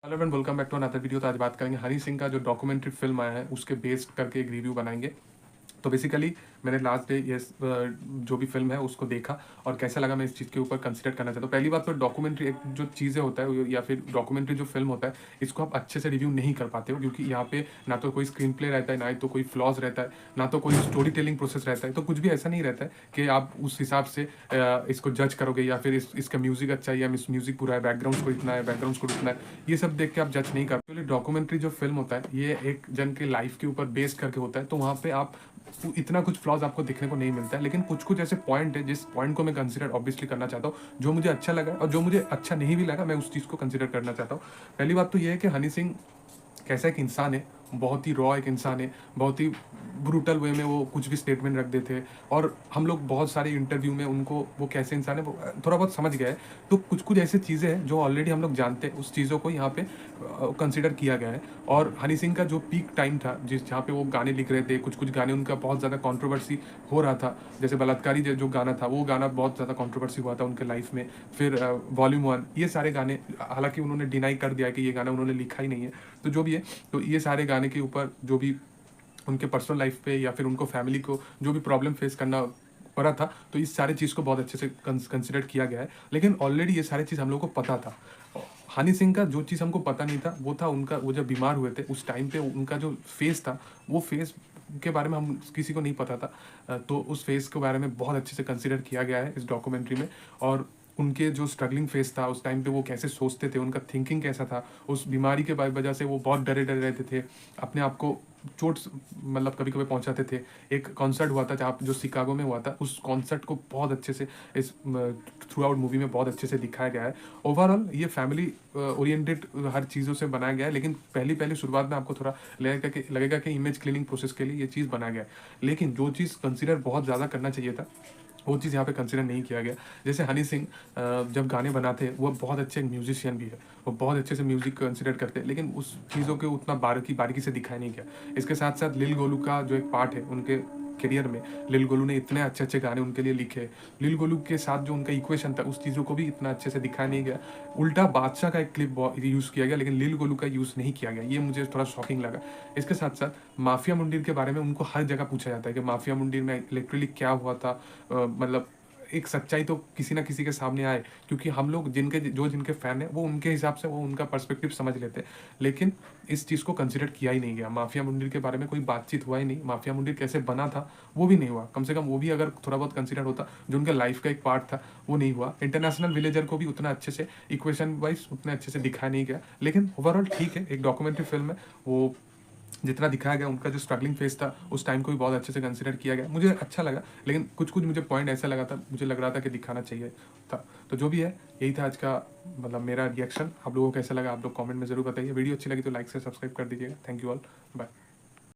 Hello and welcome back to another video. तो आज बात करेंगे हनी सिंह का जो डॉक्यूमेंट्री फिल्म आया है उसके बेस्ड करके एक रिव्यू बनाएंगे। तो बेसिकली मैंने लास्ट डे ये जो भी फिल्म है उसको देखा और कैसा लगा मैं इस चीज़ के ऊपर कंसिडर करना चाहता हूँ। पहली बात तो डॉक्यूमेंट्री एक जो चीज़ें होता है या फिर डॉक्यूमेंट्री जो फिल्म होता है इसको आप अच्छे से रिव्यू नहीं कर पाते हो, क्योंकि यहाँ पे ना तो कोई स्क्रीन प्ले रहता है, ना ही तो कोई फ्लॉज रहता है, ना तो कोई स्टोरी टेलिंग प्रोसेस रहता है। तो कुछ भी ऐसा नहीं रहता है कि आप उस हिसाब से इसको जज करोगे या फिर इसका म्यूजिक अच्छा है या म्यूजिक पूरा है, बैकग्राउंड को इतना है, बैकग्राउंड को उतना है, ये सब देख के आप जज नहीं कर। डॉक्यूमेंट्री जो फिल्म होता है ये एक जन के लाइफ के ऊपर बेस करके होता है, तो वहाँ पे आप इतना कुछ फ्लॉज आपको देखने को नहीं मिलता है। लेकिन कुछ कुछ ऐसे पॉइंट है जिस पॉइंट को मैं कंसिडर ऑब्वियसली करना चाहता हूँ, जो मुझे अच्छा लगा और जो मुझे अच्छा नहीं भी लगा मैं उस चीज़ को कंसिडर करना चाहता हूँ। पहली बात तो ये है कि हनी सिंह कैसा एक इंसान है, बहुत ही रॉ एक इंसान है, बहुत ही ब्रूटल वे में वो कुछ भी स्टेटमेंट रख देते हैं और हम लोग बहुत सारे इंटरव्यू में उनको वो कैसे इंसान है वो थोड़ा बहुत समझ गए। तो कुछ कुछ ऐसी चीज़ें हैं जो ऑलरेडी हम लोग जानते हैं, उस चीज़ों को यहाँ पे कंसिडर किया गया है। और हनी सिंह का जो पीक टाइम था जहाँ पे वो गाने लिख रहे थे, कुछ कुछ गाने उनका बहुत ज़्यादा कंट्रोवर्सी हो रहा था, जैसे बलात्कारी जो गाना था वो गाना बहुत ज़्यादा कंट्रोवर्सी हुआ था उनके लाइफ में। फिर वॉल्यूम 1, ये सारे गाने, हालांकि उन्होंने डिनाई कर दिया कि ये गाना उन्होंने लिखा ही नहीं है, तो जो भी है, तो ये सारे गाने के ऊपर जो भी उनके पर्सनल लाइफ पे या फिर उनको फैमिली को जो भी प्रॉब्लम फेस करना पड़ा था, तो इस सारे चीज़ को बहुत अच्छे से कंसिडर किया गया है। लेकिन ऑलरेडी ये सारी चीज़ हम लोग को पता था। हनी सिंह का जो चीज़ हमको पता नहीं था वो था उनका, वो जब बीमार हुए थे उस टाइम पे उनका जो फेस था, वो फेस के बारे में हम किसी को नहीं पता था। तो उस फेस के बारे में बहुत अच्छे से कंसिडर किया गया है इस डॉक्यूमेंट्री में। और उनके जो स्ट्रगलिंग फेस था उस टाइम पे, वो कैसे सोचते थे, उनका थिंकिंग कैसा था, उस बीमारी के वजह से वो बहुत डरे डरे रहते थे, अपने आप को चोट मतलब कभी कभी पहुंचाते थे। एक कॉन्सर्ट हुआ था जहाँ जो शिकागो में हुआ था, उस कॉन्सर्ट को बहुत अच्छे से इस थ्रू आउट मूवी में बहुत अच्छे से दिखाया गया है। ओवरऑल ये फैमिली ओरिएंटेड हर चीज़ों से बनाया गया है, लेकिन पहली पहली शुरुआत में आपको थोड़ा लगेगा कि इमेज क्लीनिंग प्रोसेस के लिए ये चीज़ बनाया गया है। लेकिन जो चीज़ कंसिडर बहुत ज़्यादा करना चाहिए था वो चीज़ यहाँ पे कंसिडर नहीं किया गया। जैसे हनी सिंह जब गाने बनाते हैं वो बहुत अच्छे म्यूजिशियन भी है, वो बहुत अच्छे से म्यूजिक कंसिडर करते हैं, लेकिन उस चीज़ों के उतना बारीकी से दिखाया नहीं गया। इसके साथ साथ लिल गोलू का जो एक पार्ट है उनके करियर में, लिल गोलू ने इतने अच्छे अच्छे गाने उनके लिए लिखे। लिल गोलू के साथ जो उनका इक्वेशन था उस चीज़ों को भी इतना अच्छे से दिखाया नहीं गया। उल्टा बादशाह का एक क्लिप यूज़ किया गया, लेकिन लिल गोलू का यूज़ नहीं किया गया, ये मुझे थोड़ा शॉकिंग लगा। इसके साथ साथ माफिया मुंडीर के बारे में उनको हर जगह पूछा जाता है कि माफिया मुंडीर में लिटरली क्या हुआ था। मतलब एक सच्चाई तो किसी ना किसी के सामने आए, क्योंकि हम लोग जिनके फैन है वो उनके हिसाब से वो उनका पर्सपेक्टिव समझ लेते हैं। लेकिन इस चीज़ को कंसिडर किया ही नहीं गया, माफिया मुंडीर के बारे में कोई बातचीत हुआ ही नहीं, माफिया मुंडीर कैसे बना था वो भी नहीं हुआ। कम से कम वो भी अगर थोड़ा बहुत कंसिडर होता, जो उनके लाइफ का एक पार्ट था वो नहीं हुआ। इंटरनेशनल विलेजर को भी उतना अच्छे से इक्वेशन वाइज उतने अच्छे से दिखाया नहीं गया। लेकिन ओवरऑल ठीक है, एक डॉक्यूमेंट्री फिल्म है, वो जितना दिखाया गया उनका जो स्ट्रगलिंग फेस था उस टाइम को भी बहुत अच्छे से कंसिडर किया गया, मुझे अच्छा लगा। लेकिन कुछ कुछ मुझे पॉइंट ऐसा लगा था, मुझे लग रहा था कि दिखाना चाहिए था। तो जो भी है, यही था आज का मतलब मेरा रिएक्शन। आप लोगों को कैसा लगा आप लोग कमेंट में ज़रूर बताइए। वीडियो अच्छी लगी तो लाइक से सब्सक्राइब कर दीजिएगा। Thank you all, bye.